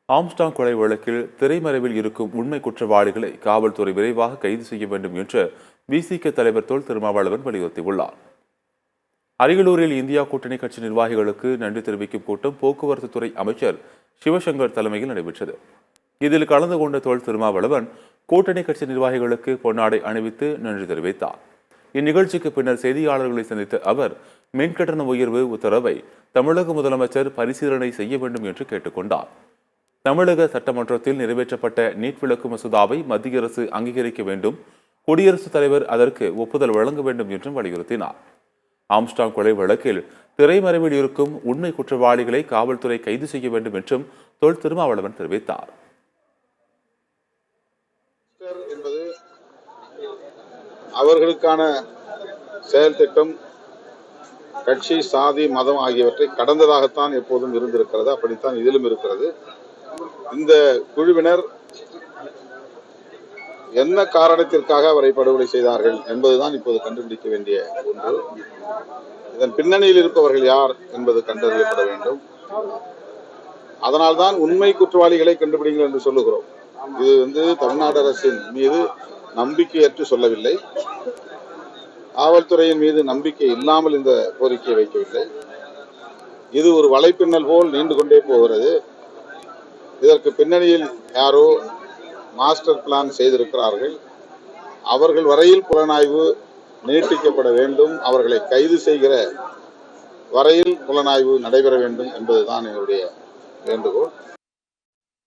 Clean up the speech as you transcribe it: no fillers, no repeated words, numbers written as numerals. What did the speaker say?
Armstrong கொலை வழக்கில் திரைமறைவில் இருக்கும் உண்மை குற்றவாளிகளை காவல்துறை விரைவாக கைது செய்ய வேண்டும் என்று விசிக தலைவர் தொல் திருமாவளவன் வலியுறுத்தியுள்ளார். அரியலூரில் இந்தியா கூட்டணி கட்சி நிர்வாகிகளுக்கு நன்றி தெரிவிக்கும் கூட்டம் போக்குவரத்து துறை அமைச்சர் சிவசங்கர் தலைமையில் நடைபெற்றது. இதில் கலந்து கொண்ட தொல் திருமாவளவன் கூட்டணி கட்சி நிர்வாகிகளுக்கு பொன்னாடை அணிவித்து நன்றி தெரிவித்தார். இந்நிகழ்ச்சிக்கு பின்னர் செய்தியாளர்களை சந்தித்த அவர் மின்கட்டண உயர்வு உத்தரவை தமிழக முதலமைச்சர் பரிசீலனை செய்ய வேண்டும் என்று கேட்டுக்கொண்டார். தமிழக சட்டமன்றத்தில் நிறைவேற்றப்பட்ட நீட் விலக்கு மசோதாவை மத்திய அரசு அங்கீகரிக்க வேண்டும், குடியரசுத் தலைவர் அதற்கு ஒப்புதல் வழங்க வேண்டும் என்றும் வலியுறுத்தினார். ஆம்ஸ்டாங் கொலை வழக்கில் திரைமறைவில் இருக்கும் உண்மை குற்றவாளிகளை காவல்துறை கைது செய்ய வேண்டும் என்றும் தொல் திருமாவளவன் தெரிவித்தார். அவர்களுக்கான செயல் திட்டம் கட்சி, சாதி, மதம் ஆகியவற்றை கடந்ததாகத்தான் எப்போதும் இருந்திருக்கிறது. அப்படித்தான் இதிலும் இருக்கிறது. இந்த குழுவினர் என்ன காரணத்திற்காக அவரை படுகொலை செய்தார்கள் என்பதுதான் இப்போது கண்டுபிடிக்க வேண்டிய ஒன்று. இதன் பின்னணியில் இருப்பவர்கள் யார் என்பது கண்டறியப்பட வேண்டும். அதனால்தான் உண்மை குற்றவாளிகளை கண்டுபிடிங்கள் என்று சொல்லுகிறோம். இது தமிழ்நாடு அரசின் மீது நம்பிக்கையற்று சொல்லவில்லை, காவல்துறையின் மீது நம்பிக்கை இல்லாமல் இந்த கோரிக்கையை வைக்கவில்லை. இது ஒரு வலைப்பின்னல் போல் நீண்டு கொண்டே போகிறது. இதற்கு பின்னணியில் யாரோ மாஸ்டர் பிளான் செய்திருக்கிறார்கள். அவர்கள் வரையில் புலனாய்வு நீட்டிக்கப்பட வேண்டும், அவர்களை கைது செய்கிற வரையில் புலனாய்வு நடைபெற வேண்டும் என்பதுதான் என்னுடைய வேண்டுகோள்.